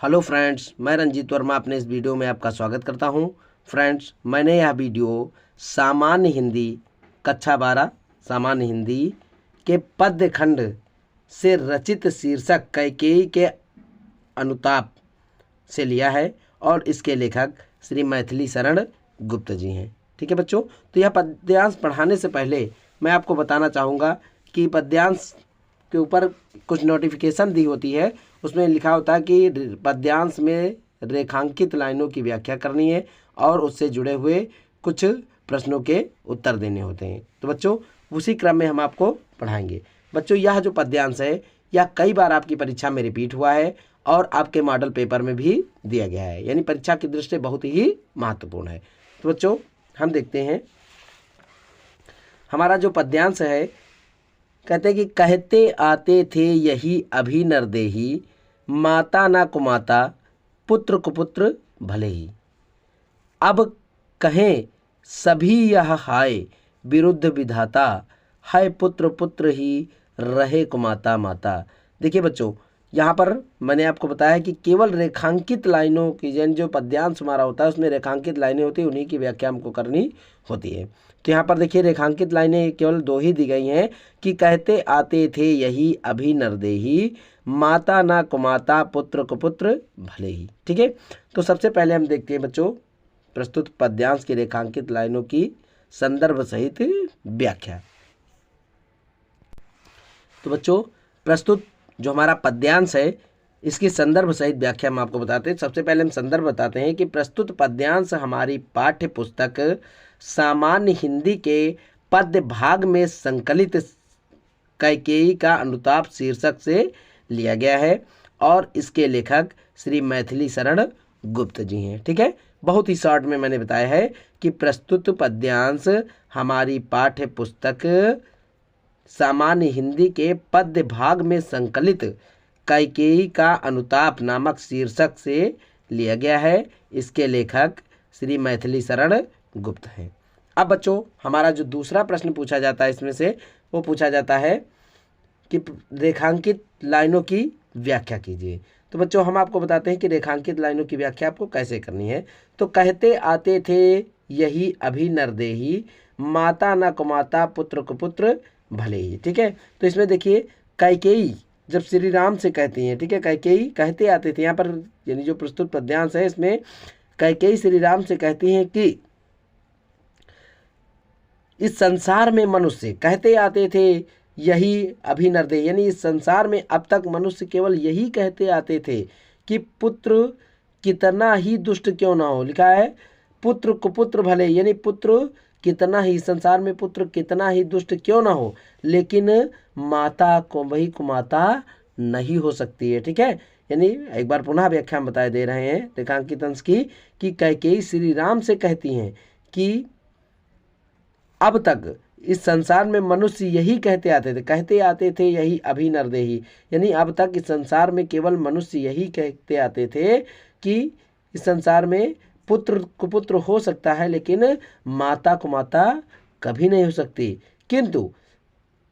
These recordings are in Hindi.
हेलो फ्रेंड्स, मैं रंजीत वर्मा अपने इस वीडियो में आपका स्वागत करता हूं। फ्रेंड्स, मैंने यह वीडियो सामान्य हिंदी कक्षा 12 सामान्य हिंदी के पद्य खंड से रचित शीर्षक कैकेयी के अनुताप से लिया है और इसके लेखक श्री मैथिली शरण गुप्त जी हैं। ठीक है बच्चों, तो यह पद्यांश पढ़ाने से पहले मैं आपको बताना चाहूँगा कि पद्यांश के ऊपर कुछ नोटिफिकेशन दी होती है, उसमें लिखा होता है कि पद्यांश में रेखांकित लाइनों की व्याख्या करनी है और उससे जुड़े हुए कुछ प्रश्नों के उत्तर देने होते हैं। तो बच्चों, उसी क्रम में हम आपको पढ़ाएंगे। बच्चों, यह जो पद्यांश है यह कई बार आपकी परीक्षा में रिपीट हुआ है और आपके मॉडल पेपर में भी दिया गया है, यानी परीक्षा की दृष्टि से बहुत ही महत्वपूर्ण है। तो बच्चों, हम देखते हैं हमारा जो पद्यांश है। कहते हैं कि कहते आते थे यही अभी नरदेही, माता ना कुमाता पुत्र कुपुत्र भले ही। अब कहें सभी यह हाय, विरुद्ध विधाता है पुत्र पुत्र ही रहे कुमाता माता। देखिए बच्चों, यहाँ पर मैंने आपको बताया कि केवल रेखांकित लाइनों की, यानी जो पद्यांश हमारा होता है उसमें रेखांकित लाइनें होती हैं, उन्हीं की व्याख्या हमको करनी होती है। तो यहाँ पर देखिए रेखांकित लाइनें केवल दो ही दी गई हैं कि कहते आते थे यही अभी नरदेही, माता ना कुमाता पुत्र कुपुत्र भले ही। ठीक है, तो सबसे पहले हम देखते हैं बच्चों प्रस्तुत पद्यांश की रेखांकित लाइनों की संदर्भ सहित व्याख्या। तो बच्चों, प्रस्तुत जो हमारा पद्यांश है इसकी संदर्भ सहित व्याख्या हम आपको बताते हैं। सबसे पहले हम संदर्भ बताते हैं कि प्रस्तुत पद्यांश हमारी पाठ्य पुस्तक सामान्य हिंदी के पद्य भाग में संकलित कैकेयी का अनुताप शीर्षक से लिया गया है और इसके लेखक श्री मैथिली शरण गुप्त जी हैं। ठीक है, बहुत ही शॉर्ट में मैंने बताया है कि प्रस्तुत पद्यांश हमारी पाठ्य पुस्तक सामान्य हिंदी के पद्य भाग में संकलित कैकेयी का अनुताप नामक शीर्षक से लिया गया है। इसके लेखक श्री मैथिली शरण गुप्त हैं। अब बच्चों, हमारा जो दूसरा प्रश्न पूछा जाता है इसमें से वो पूछा जाता है कि रेखांकित लाइनों की व्याख्या कीजिए। तो बच्चों, हम आपको बताते हैं कि रेखांकित लाइनों की व्याख्या आपको कैसे करनी है। तो कहते आते थे यही अभी नरदेही, माता न कुमाता पुत्र कुपुत्र भले ही। ठीक है, तो इसमें देखिए कैकेयी जब श्री राम से कहती हैं, ठीक है, कैकेयी कहते आते थे, यहाँ पर यानी जो प्रस्तुत पद्यांश है इसमें कैकेयी श्री राम से कहती हैं कि इस संसार में मनुष्य, कहते आते थे यही अभी नरदेही, यानी इस संसार में अब तक मनुष्य केवल यही कहते आते थे कि पुत्र कितना ही दुष्ट क्यों ना हो। लिखा है पुत्र कुपुत्र भले, यानी पुत्र कितना ही, संसार में पुत्र कितना ही दुष्ट क्यों ना हो, लेकिन माता को वही कुमाता नहीं हो सकती है। ठीक है, यानी एक बार पुनः व्याख्या हम बताए दे रहे हैं रेखांकित अंश की कि कैकेयी श्री राम से कहती हैं कि अब तक इस संसार में मनुष्य यही कहते आते थे यही अभी नरदेही, यानी अब तक इस संसार में केवल मनुष्य यही कहते आते थे कि इस संसार में पुत्र कुपुत्र हो सकता है लेकिन माता कुमाता कभी नहीं हो सकती। किंतु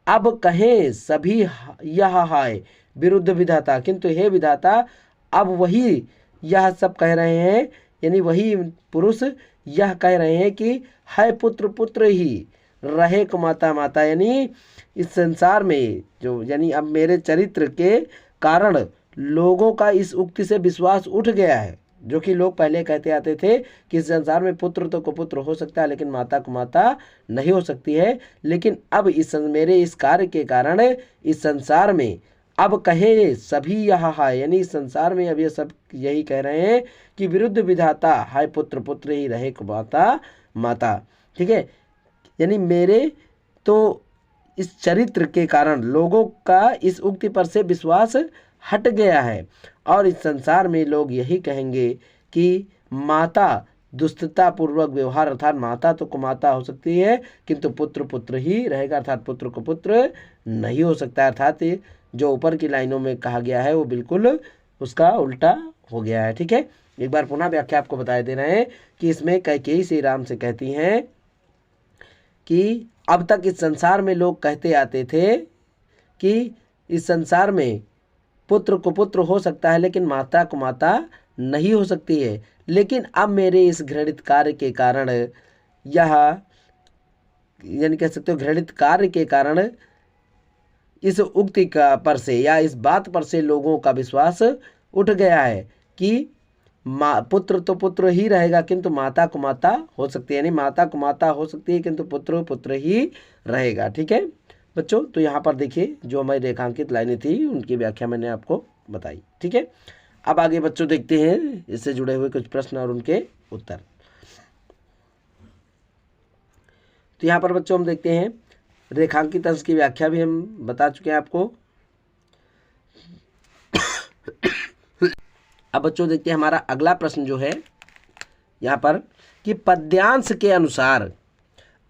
अब कहें सभी यह हाय, विरुद्ध विधाता, किंतु हे विधाता अब वही यह सब कह रहे हैं, यानी वही पुरुष यह कह रहे हैं कि है पुत्र पुत्र ही रहे कुमाता माता, यानी इस संसार में जो, यानी अब मेरे चरित्र के कारण लोगों का इस उक्ति से विश्वास उठ गया है, जो कि लोग पहले कहते आते थे कि इस संसार में पुत्र तो कुपुत्र हो सकता है लेकिन माता कुमाता नहीं हो सकती है, लेकिन अब इस मेरे इस कार्य के कारण इस संसार में अब कहे सभी यह हाय, यानी इस संसार में अब ये सब यही कह रहे हैं कि विरुद्ध विधाता हाय पुत्र पुत्र ही रहे कुमाता माता। ठीक है, यानी मेरे तो इस चरित्र के कारण लोगों का इस उक्ति पर से विश्वास हट गया है और इस संसार में लोग यही कहेंगे कि माता दुष्टता पूर्वक व्यवहार, अर्थात माता तो कुमाता हो सकती है किंतु पुत्र पुत्र ही रहेगा, अर्थात पुत्र को पुत्र नहीं हो सकता। अर्थात जो ऊपर की लाइनों में कहा गया है वो बिल्कुल उसका उल्टा हो गया है। ठीक है, एक बार पुनः व्याख्या आपको बताए दे रहे हैं कि इसमें कैकेयी श्री राम से कहती हैं कि अब तक इस संसार में लोग कहते आते थे कि इस संसार में पुत्र कुपुत्र हो सकता है लेकिन माता कुमाता नहीं हो सकती है। लेकिन अब मेरे इस घृणित कार्य के कारण यह, यानी कह सकते हो घृणित कार्य के कारण इस उक्ति का पर से या इस बात पर से लोगों का विश्वास उठ गया है कि पुत्र तो पुत्र ही रहेगा किंतु माता कुमाता हो सकती है, यानी माता कुमाता हो सकती है किंतु पुत्र पुत्र ही रहेगा। ठीक है बच्चों, तो यहाँ पर देखिए जो हमारी रेखांकित लाइनें थी उनकी व्याख्या मैंने आपको बताई। ठीक है, अब आगे बच्चों देखते हैं इससे जुड़े हुए कुछ प्रश्न और उनके उत्तर। तो यहाँ पर बच्चों हम देखते हैं रेखांकित अंश की व्याख्या भी हम बता चुके हैं आपको। अब बच्चों देखते हैं हमारा अगला प्रश्न जो है यहाँ पर कि पद्यांश के अनुसार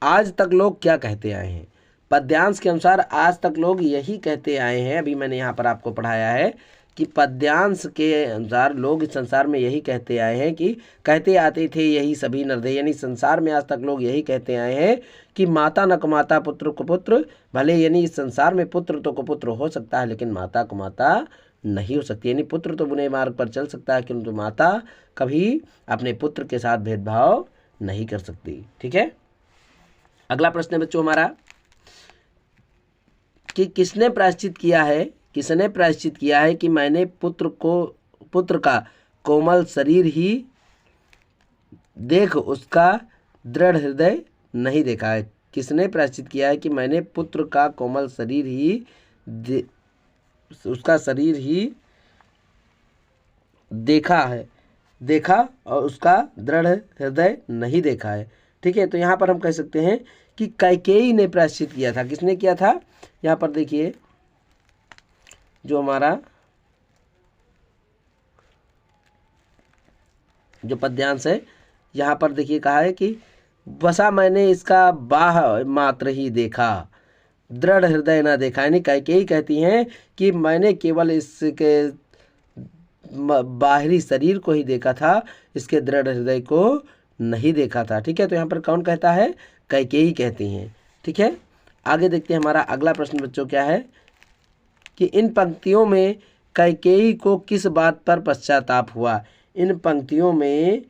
आज तक लोग क्या कहते आए हैं। पद्यांश के अनुसार आज तक लोग यही कहते आए हैं, अभी मैंने यहाँ पर आपको पढ़ाया है कि पद्यांश के अनुसार लोग इस संसार में यही कहते आए हैं कि कहते आते थे यही सभी नरदे, यानी संसार में आज तक लोग यही कहते आए हैं कि माता न कुमाता पुत्र कुपुत्र भले, यानी इस संसार में पुत्र तो कुपुत्र हो सकता है लेकिन माता कुमाता नहीं हो सकती, यानी पुत्र तो बुरे मार्ग पर चल सकता है किंतु माता कभी अपने पुत्र के साथ भेदभाव नहीं कर सकती। ठीक है, अगला प्रश्न है बच्चों हमारा कि किसने प्रायश्चित किया है कि मैंने पुत्र का कोमल शरीर ही देख उसका दृढ़ हृदय नहीं देखा है। किसने प्रायश्चित किया है कि मैंने पुत्र का कोमल शरीर ही उसका शरीर ही देखा और उसका दृढ़ हृदय नहीं देखा है। ठीक है, तो यहाँ पर हम कह सकते हैं कि कैकेयी ने प्रायश्चित किया था। किसने किया था, यहाँ पर देखिए जो हमारा जो पद्यांश है यहाँ पर देखिए कहा है कि बसा मैंने इसका बाह मात्र ही देखा दृढ़ हृदय ना देखा, यानी कैकेयी कहती हैं कि मैंने केवल इसके बाहरी शरीर को ही देखा था, इसके दृढ़ हृदय को नहीं देखा था। ठीक है, तो यहाँ पर कौन कहता है, कैकेयी कहती हैं। ठीक है, आगे देखते हैं हमारा अगला प्रश्न बच्चों क्या है कि इन पंक्तियों में कैकेयी को किस बात पर पश्चाताप हुआ। इन पंक्तियों में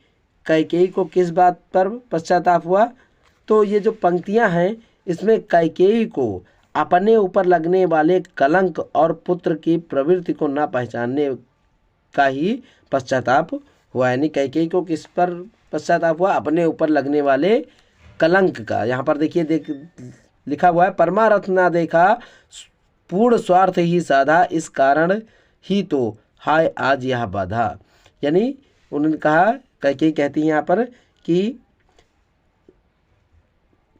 कैकेयी को किस बात पर पश्चाताप हुआ, तो ये जो पंक्तियां हैं इसमें कैकेयी को अपने ऊपर लगने वाले कलंक और पुत्र की प्रवृत्ति को न पहचानने का ही पश्चाताप हुआ, यानी कैकेयी को किस पर पश्चाताप हुआ, अपने ऊपर लगने वाले कलंक का। यहाँ पर देखिए लिखा हुआ है परमारथ ना देखा पूर्ण स्वार्थ ही साधा, इस कारण ही तो हाय आज यह बाधा। यानी उन्होंने कहा, कैकेयी कहती है यहाँ पर कि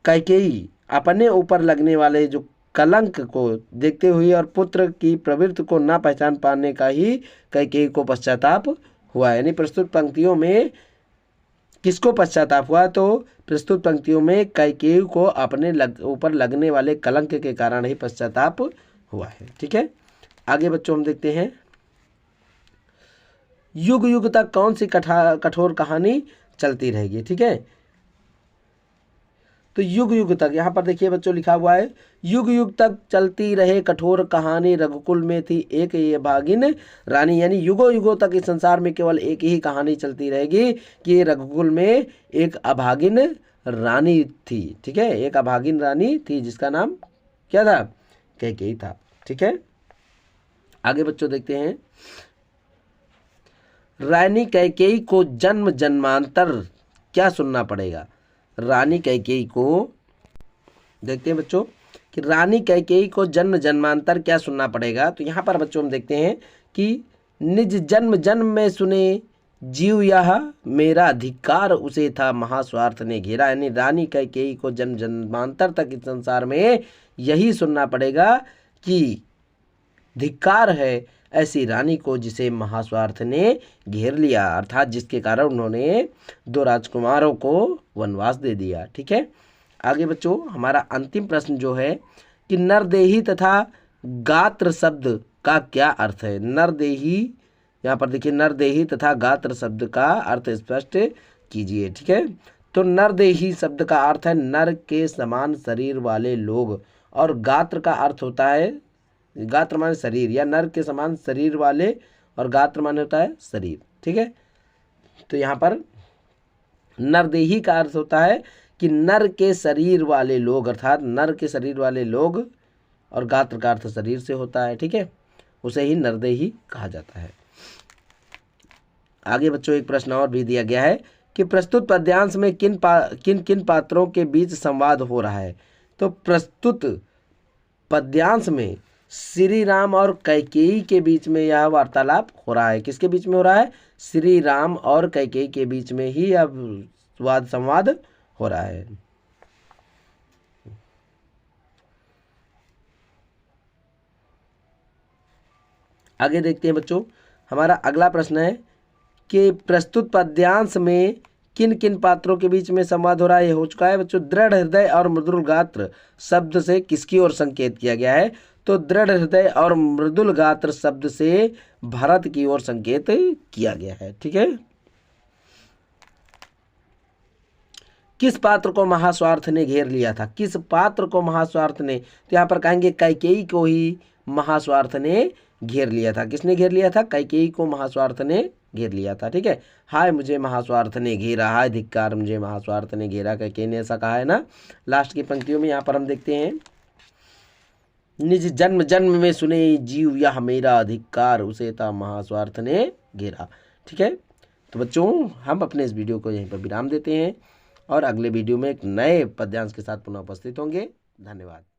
कैकेयी अपने ऊपर लगने वाले जो कलंक को देखते हुए और पुत्र की प्रवृत्ति को ना पहचान पाने का ही कैकेयी को पश्चाताप हुआ। यानी प्रस्तुत पंक्तियों में किसको पश्चाताप हुआ, तो प्रस्तुत पंक्तियों में कैकेयी को अपने ऊपर लगने वाले कलंक के कारण ही पश्चाताप हुआ है। ठीक है, आगे बच्चों हम देखते हैं युग युग तक कौन सी कठोर कहानी चलती रहेगी। ठीक है, तो युग युग तक यहाँ पर देखिए बच्चों लिखा हुआ है युग युग तक चलती रहे कठोर कहानी, रघुकुल में थी एक ये भागिन रानी। यानी युगों युगों तक इस संसार में केवल एक ही कहानी चलती रहेगी कि रघुकुल में एक अभागिन रानी थी। ठीक है, एक अभागिन रानी थी जिसका नाम क्या था, कैकेयी था। ठीक है, आगे बच्चों देखते हैं रानी कैकेयी को जन्म जन्मांतर क्या सुनना पड़ेगा। रानी कैकेयी को देखते हैं बच्चों कि रानी कैकेयी को जन्म जन्मांतर क्या सुनना पड़ेगा। तो यहाँ पर बच्चों हम देखते हैं कि निज जन्म जन्म में सुने जीव यह मेरा अधिकार उसे था महास्वार्थ ने घेरा। यानी रानी कैकेयी को जन्म जन्मांतर तक इस संसार में यही सुनना पड़ेगा कि धिक्कार है ऐसी रानी को जिसे महास्वार्थ ने घेर लिया, अर्थात जिसके कारण उन्होंने दो राजकुमारों को वनवास दे दिया। ठीक है, आगे बच्चों हमारा अंतिम प्रश्न जो है कि नरदेही तथा गात्र शब्द का क्या अर्थ है। नरदेही, यहाँ पर देखिए नरदेही तथा गात्र शब्द का अर्थ स्पष्ट कीजिए। ठीक है, तो नरदेही शब्द का अर्थ है नर के समान शरीर वाले लोग और गात्र का अर्थ होता है गात्र माने शरीर, या नर के समान शरीर वाले, और गात्र माने होता है शरीर। ठीक है, तो यहाँ पर नरदेही का अर्थ होता है कि नर के शरीर वाले लोग, अर्थात नर के शरीर वाले लोग, और गात्र का अर्थ शरीर से होता है। ठीक है, उसे ही नरदेही कहा जाता है। आगे बच्चों एक प्रश्न और भी दिया गया है कि प्रस्तुत पद्यांश में किन किन पात्रों के बीच संवाद हो रहा है। तो प्रस्तुत पद्यांश में श्री राम और कैकेयी के बीच में यह वार्तालाप हो रहा है। किसके बीच में हो रहा है? श्री राम और कैकेयी के बीच में ही अब वाद संवाद हो रहा है। आगे देखते हैं बच्चों, हमारा अगला प्रश्न है कि प्रस्तुत पद्यांश में किन किन पात्रों के बीच में संवाद हो रहा है। ये हो चुका है बच्चों। दृढ़ हृदय और मृदुल गात्र शब्द से किसकी ओर संकेत किया गया है? तो दृढ़ हृदय और मृदुल गात्र शब्द से भरत की ओर संकेत किया गया है। ठीक है, किस पात्र को महास्वार्थ ने घेर लिया था? किस पात्र को महास्वार्थ ने, तो यहाँ पर कहेंगे कैकेयी को ही महास्वार्थ ने घेर लिया था। किसने घेर लिया था? कैकेयी को महास्वार्थ ने घेर लिया था। ठीक है, हाय मुझे महास्वार्थ ने घेरा, हाय धिक्कार मुझे महास्वार्थ ने घेरा, कैकेयी ने ऐसा कहा है ना लास्ट की पंक्तियों में। यहाँ पर हम देखते हैं, निज जन्म जन्म में सुने जीव यह मेरा अधिकार, उसे था महास्वार्थ ने घेरा। ठीक है, तो बच्चों हम अपने इस वीडियो को यहीं पर विराम देते हैं और अगले वीडियो में एक नए पद्यांश के साथ पुनः उपस्थित होंगे। धन्यवाद।